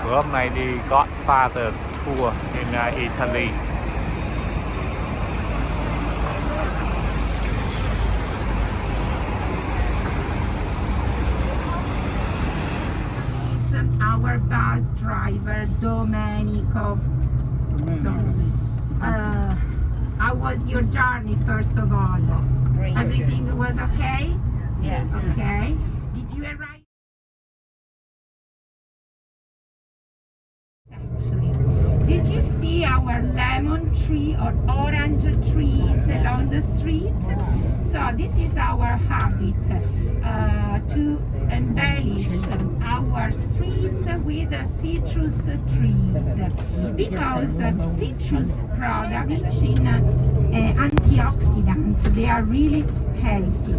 Welcome to the Godfather tour in Italy. Our bus driver Domenico. So, how was your journey first of all? Great. Everything was okay? Yes. Okay. Did you arrive? Did you see our lemon tree or orange trees along the street? So this is our habit to embellish our streets with citrus trees, because citrus products rich in antioxidants, they are really healthy.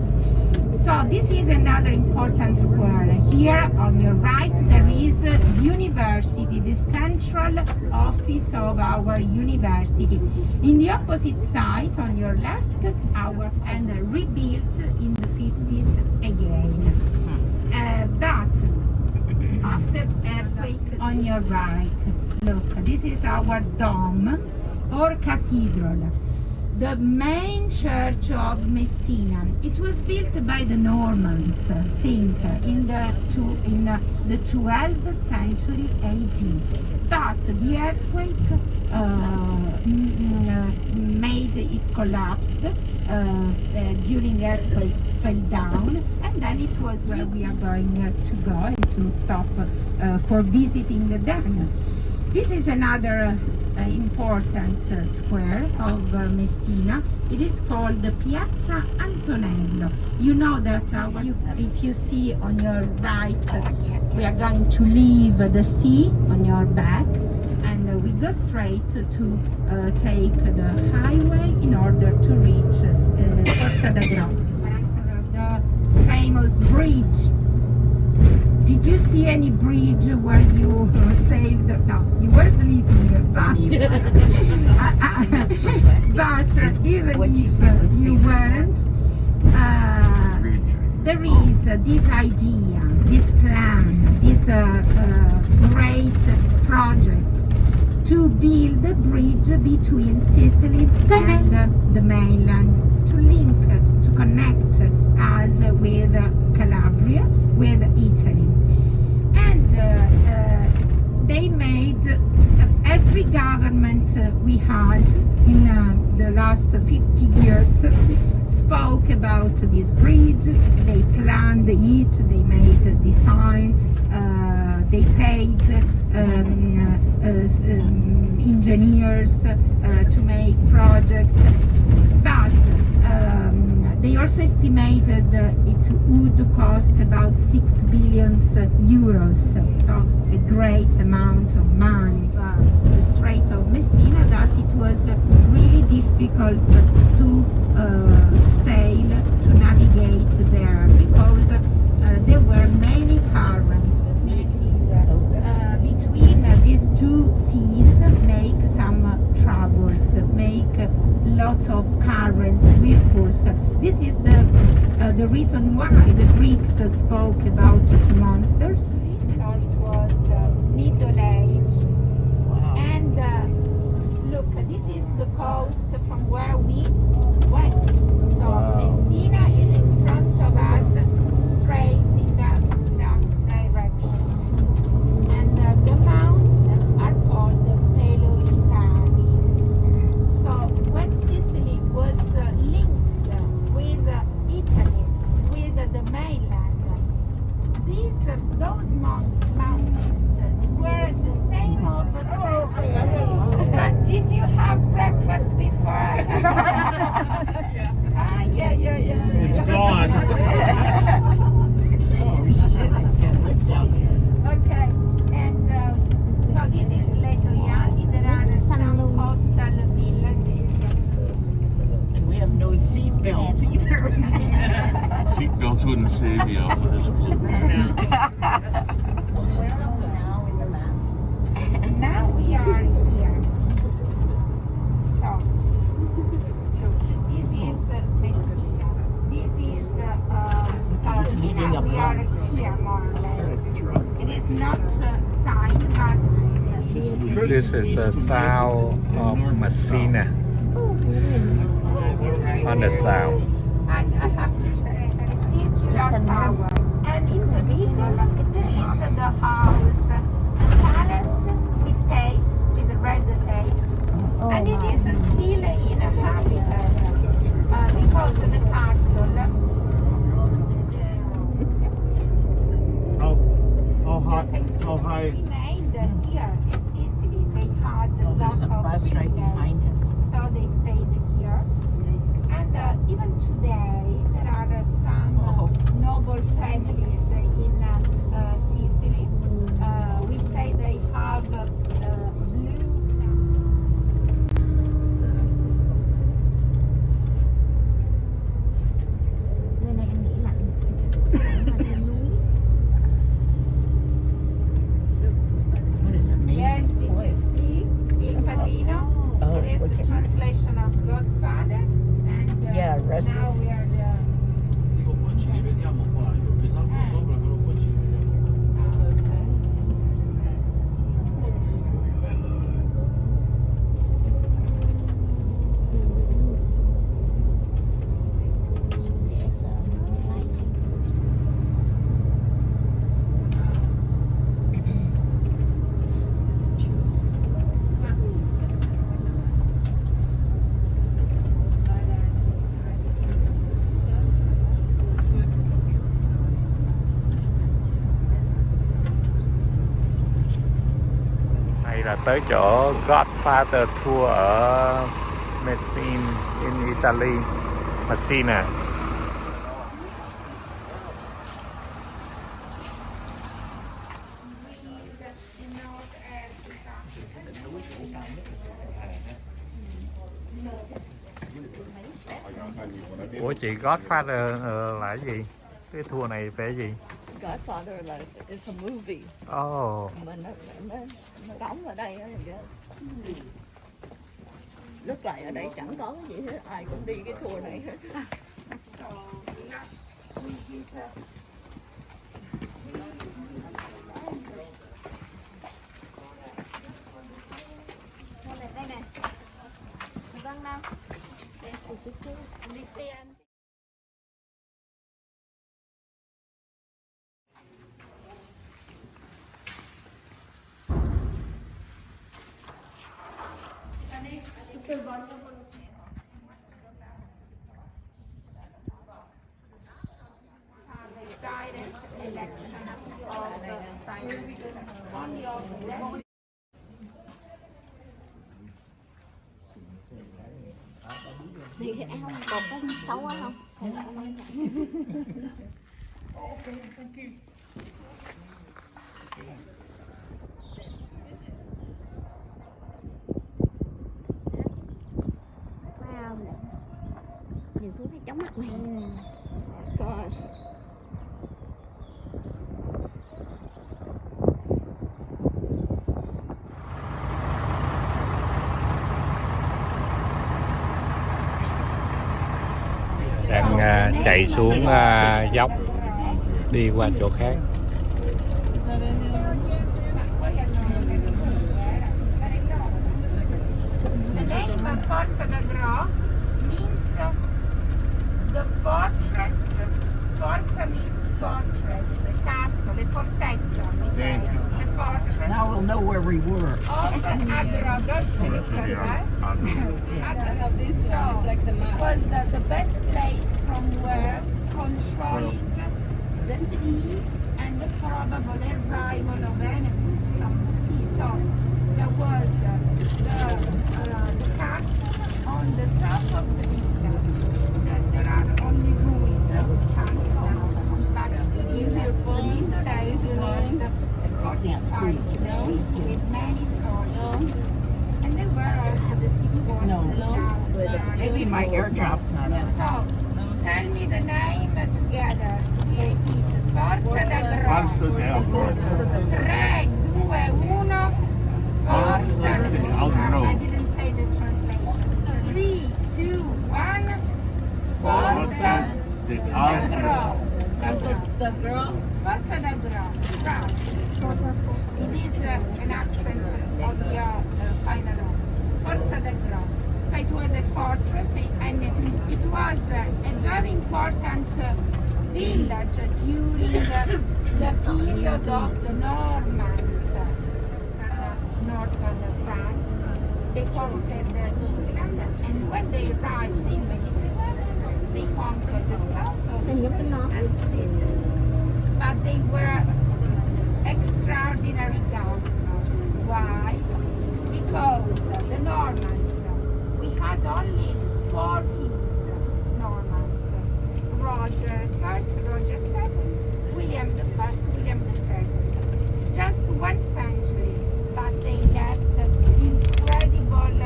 So this is another important square. Here on your right there is university, the central office of our university. In the opposite side on your left, our and rebuilt in the 50s again. But after earthquake on your right, look, this is our dome or cathedral. The main church of Messina. It was built by the Normans, think, in the 12th century AD. But the earthquake made it collapse. During earthquake fell down, and then it was where we are going to go and to stop for visiting the dam. This is another important square of Messina. It is called the Piazza Antonello. You know that if you see on your right, we are going to leave the sea on your back, and we go straight to take the highway in order to reach Forza d'Agro, the famous bridge. Did you see any bridge where you sailed? No, you were sleeping, but even if you weren't, there is this idea, this plan, this great project to build a bridge between Sicily and the mainland, to link, to connect us with Calabria, with Italy. And they made, every government we had in the last 50 years spoke about this bridge. They planned it, they made a design, they paid engineers to make project, but they also estimated it would cost about 6 billion euros, so a great amount of money. The Strait of Messina, that it was really difficult to sail, to navigate there, because there were many currents meeting between these two seas, make some troubles, make lots of currents, whirlpools. This is the reason why the Greeks spoke about two monsters. So it was Middle Age. Wow. And look, this is the coast from where we went. So Messina is in front of us, straight in that direction. And the mounts are called Peloritani. So when Sicily was linked with Italy, with the mainland, those mountains were the same of Sicily. But did you have breakfast before? Yeah. It's gone. Okay, and so this is Letoiani. There are some coastal villages. And we have no seat belts either. Seatbelts wouldn't save you off of this blue. Now we are here. So, look, this is Messina. This is He's leading a we are bus. here more or less. It is not signed, but This is the sound of Messina on the sound. And I have to check a circular tower. And in the middle there is the house, palace with tails, with red tails. And it is still inhabited because the castle How high? remained here in Sicily. They had a There's lot a of bus right behind prisoners, us. so they stayed here. And even today, there are some noble families in Sicily. We say they have blue. Nơi này em nghĩ lạnh. Yes, did you see Il Padrino? Oh, It is the okay. translation of Godfather. And Yeah, Russ. now we are the. Dico, poi ci rivediamo qua, io pensavo sopra, però poi ci rivediamo. Đây là tới chỗ Godfather Tour ở Messina in Italy. Messina. Ủa chị Godfather là cái gì? Cái tour này về gì? Godfather là it's a movie Oh, mà nó đóng ở đây á. Lúc lại ở đây chẳng có cái gì hết, ai cũng đi cái tour này hết. Đây này. Vâng nào. Đi tiền. Đi cái áo cột có xấu quá không? Wow, nhìn xuống thấy chóng mặt mày. Gosh. đang chạy xuống dốc đi qua chỗ khác. The name Forza d'Agro means the fortress. Forza means fortress, castle, a fortezza, we say. The fortress Now we'll know where we were. of Agro. Don't you remember? So, was the best place from where controlling the sea and the probable arrival of enemies from the sea. So there was the castle on the top of the villa. There are only ruins of the castle. But the middle place was a fortified place with many soldiers. And there were also the city walls. Maybe my airdrop's not on. So, tell me the name together. We repeat. Forza d'Agro. 3, 2, 1. Forza d'Agro. I didn't say the translation. 3, 2, 1. Forza d'Agro. The girl. Forza d'Agro. Right. It is an accent of your Piazza del Gro. So it was a fortress and it was a very important village during the period of the Normans, northern France. They conquered England, and when they arrived in Mediterranean, they conquered the south of Italy and Sicily. But they were extraordinary governors. Why? Because the Normans, we had only 4 kings, Normans. Roger first, Roger second, William the first, William the second. Just 1 century, but they left incredible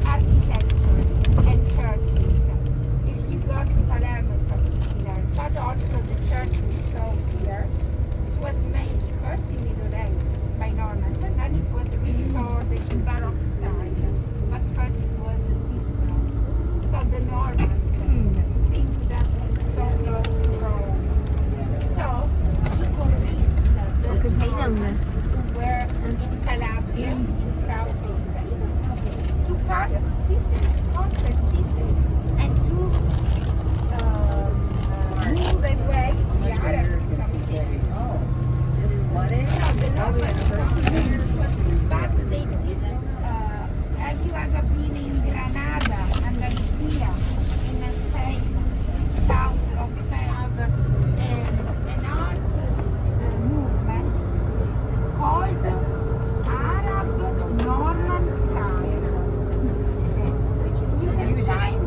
architectures and churches. If you go to Palermo in particular, but also the church we saw here, it was made first in Middle Age by Normans, and then it was restored in Baroque style. But first it was different. So the Normans think that it's so close to Rome. So he convinced the Normans who were in Calabria, in South Italy, to pass to Sicily, conquer Sicily, and to move away the Arabs from Sicily. So the Normans convinced, but they didn't. Have you ever been in Granada, Andalusia, in Spain, south of Spain? Have an art movement called Arab Norman style. You can find,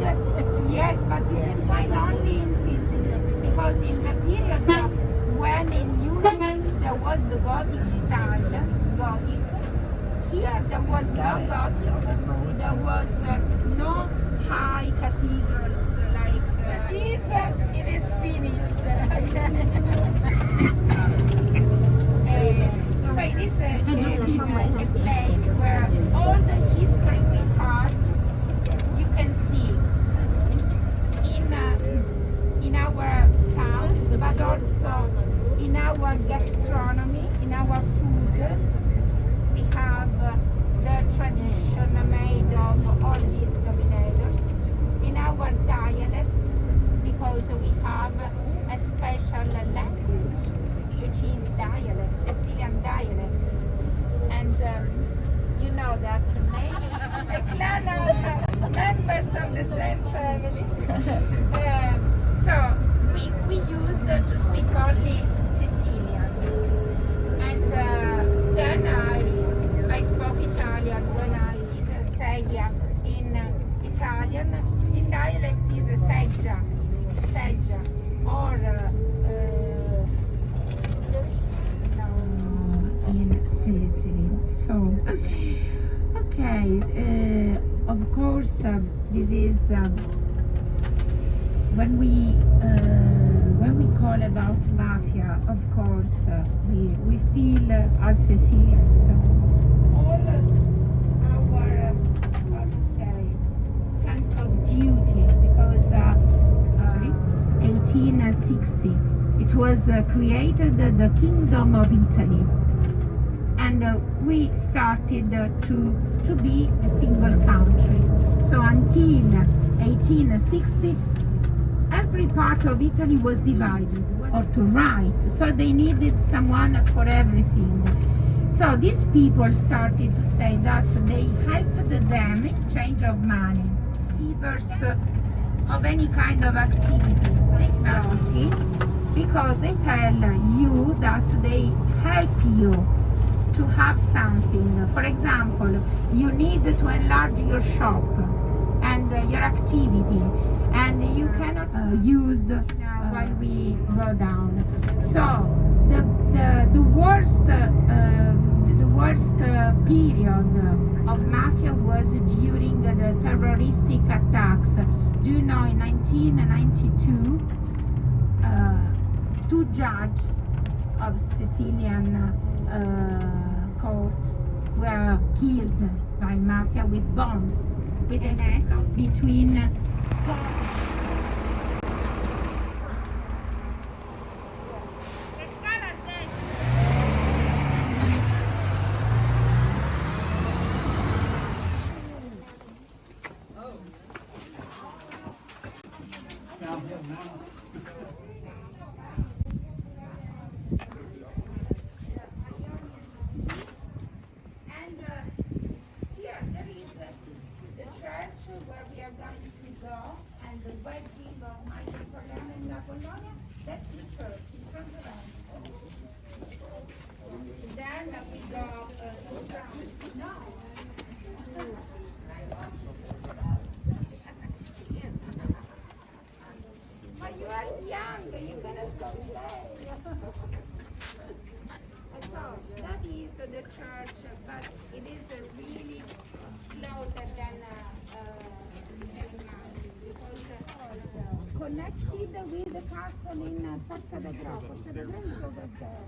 yes, but you can find only in Sicily, because in the period when in Europe there was the Gothic style, Gothic. Here there was no Gothic, there was no high cathedrals like this. It is finished. So it is a place where all the history we had, you can see in our towns, but also in our gastronomy, in our food. We have the tradition made of all these dominators, in our dialect, because we have a special language, which is dialect, Sicilian dialect. And you know that maybe a clan of members of the same family. So we used to speak only Sicilian. And then I spoke Italian when I say in Italian. In dialect is seggia, or in Sicily. So, okay, of course, this is when we call about mafia. Of course, we feel as Sicilians all our how to say sense of duty, because 1860 it was created the Kingdom of Italy, and we started to be a single country. So until 1860, every part of Italy was divided or to right. So they needed someone for everything. So these people started to say that they helped them in change of money, givers of any kind of activity. They start to see, because they tell you that they help you to have something. For example, you need to enlarge your shop and your activity, and you cannot use while we go down. So the worst period of mafia was during the terroristic attacks. Do you know, in 1992, 2 judges of Sicilian court were killed by mafia with bombs, with a net between church, but it is really closer than because connected with the castle in Forza del Grove. Forza del Grove is over there.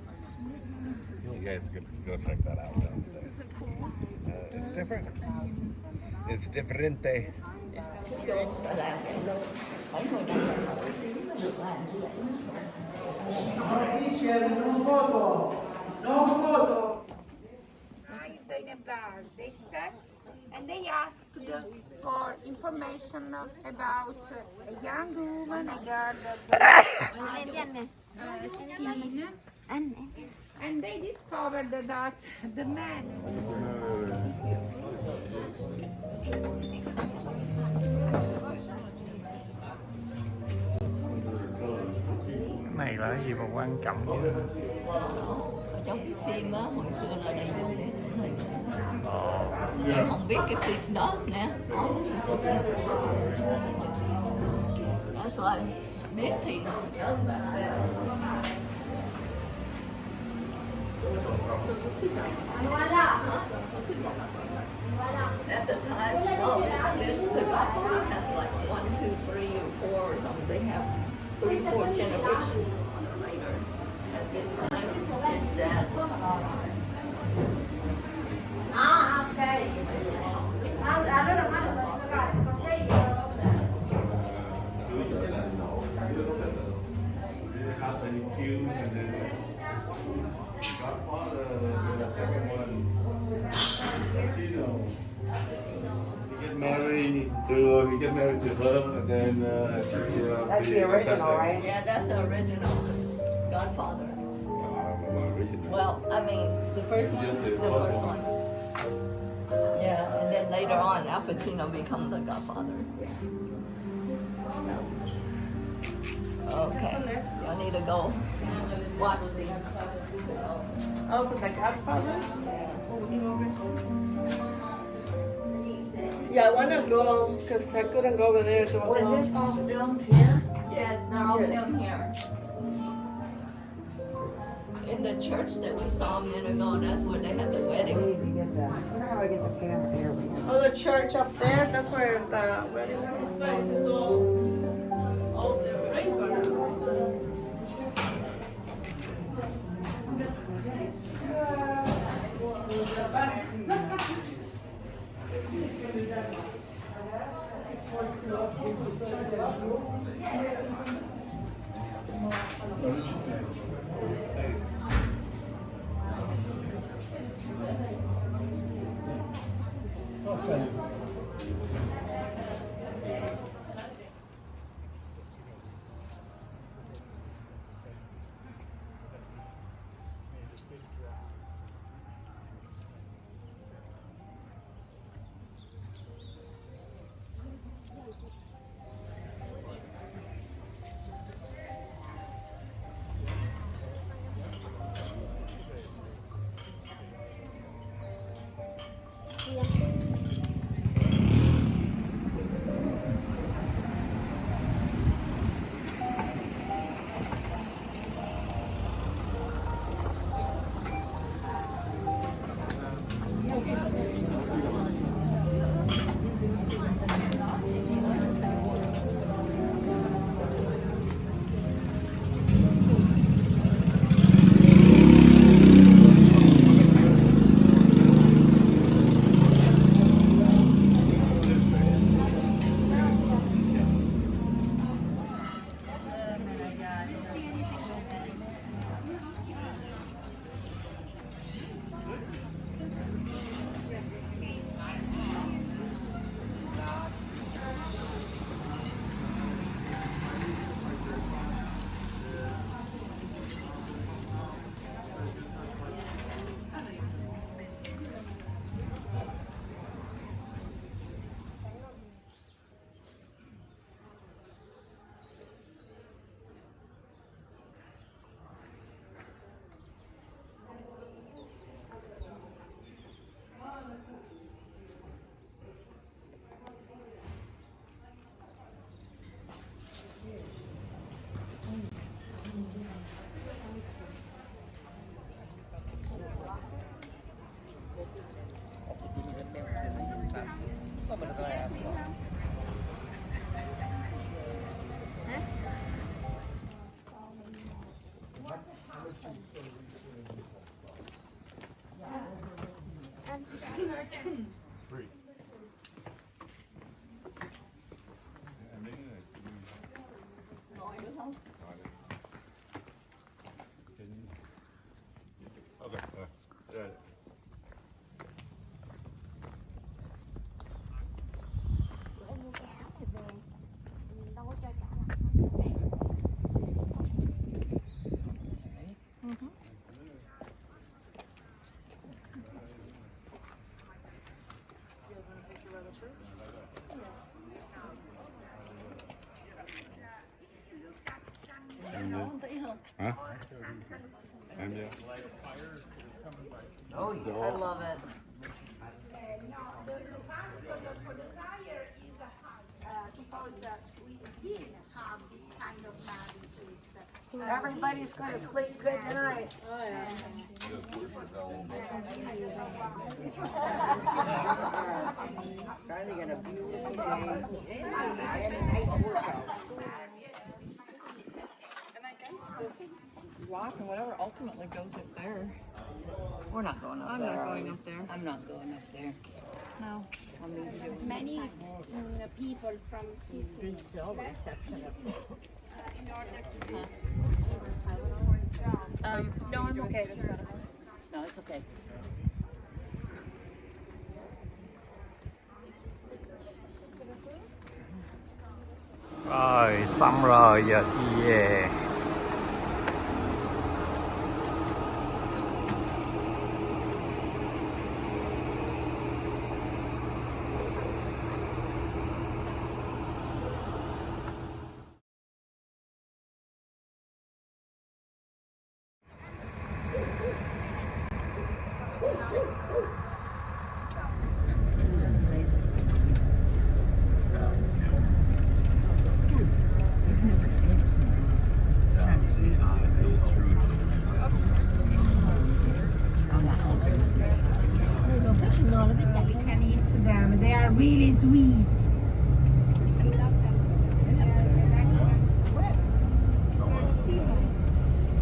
You guys could go check that out downstairs. It's different. It's differente. Arrived in a bar. They sat and they asked for information about a young woman, a girl that was seen, and they discovered that the man Cái này là cái gì mà quan trọng vậy? Ở trong cái phim á, hồi xưa là đầy dùng cái này. Em không biết cái phim đó nè. That's why biết thì at the time, well, there's the Godfather has like 1, 2, 3, or 4 or something. They have 3, 4 generations later. At this time, it's that. He get married to her, and then That's the original, right? Yeah, that's the original Godfather. Well, I mean, the first one, the first one. Yeah, and then later on, Al Pacino become the Godfather. Okay, y'all need to go watch these. Oh, for the Godfather? Yeah, I want to go because I couldn't go over there. There was Was this all filmed here? Yes, they're all Yes. filmed here. In the church that we saw a minute ago, that's where they had the wedding. to get that. I wonder how I get the camera there. Oh, the church up there? That's where the wedding was. Nice. It's all there. I ain't gonna. Ngồi được không? Okay. Yeah. Em mua cái áo này về đâu có cho trả lại. Nấu tí không? Huh? And yeah. Oh, yeah, I love it. Because we still have this kind of marriages. Everybody's going to sleep good tonight. Finally got a beautiful day and a nice workout. And I guess this rock and whatever ultimately goes up there. We're not going up there. I'm not going up there. I'm not going up there. No. Many people from Sicily In order to no, I'm okay. No, it's okay. Rồi xong rồi giờ thì về. We can eat them. They are really sweet.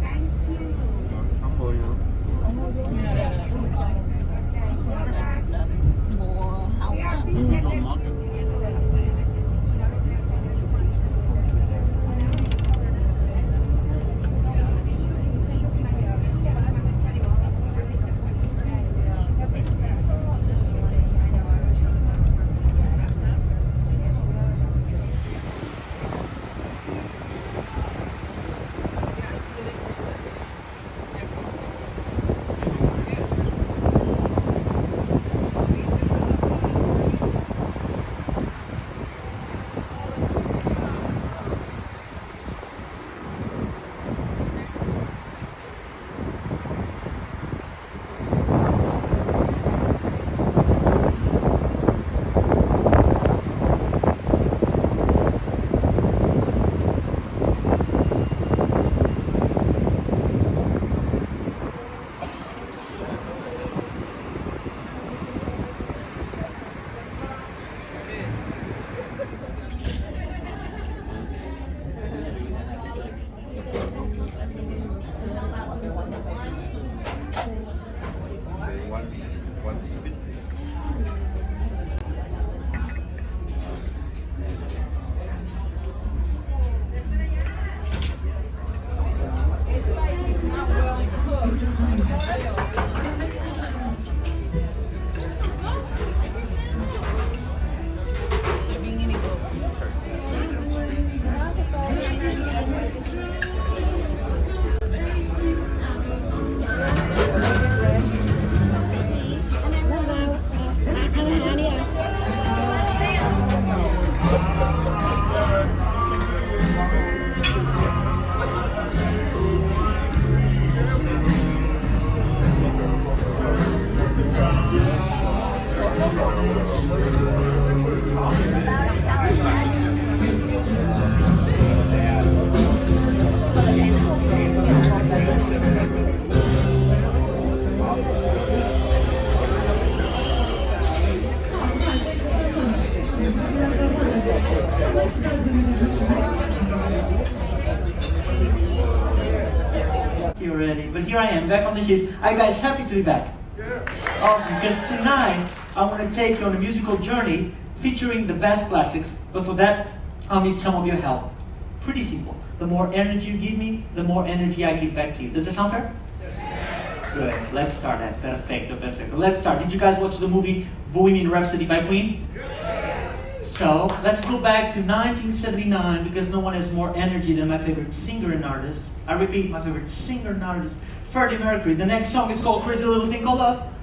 Thank you. Mùa hồng They á. are vegan. Already, but here I am back on the ships. Are you guys happy to be back? Awesome, because tonight I want to take you on a musical journey featuring the best classics, but for that I'll need some of your help. Pretty simple. The more energy you give me, the more energy I give back to you. Does that sound fair? Good. Let's start that. Perfecto, perfecto. Let's start. Did you guys watch the movie Bohemian Rhapsody by Queen? So, let's go back to 1979 because no one has more energy than my favorite singer and artist. I repeat, my favorite singer and artist, Freddie Mercury. The next song is called Crazy Little Thing Called Love.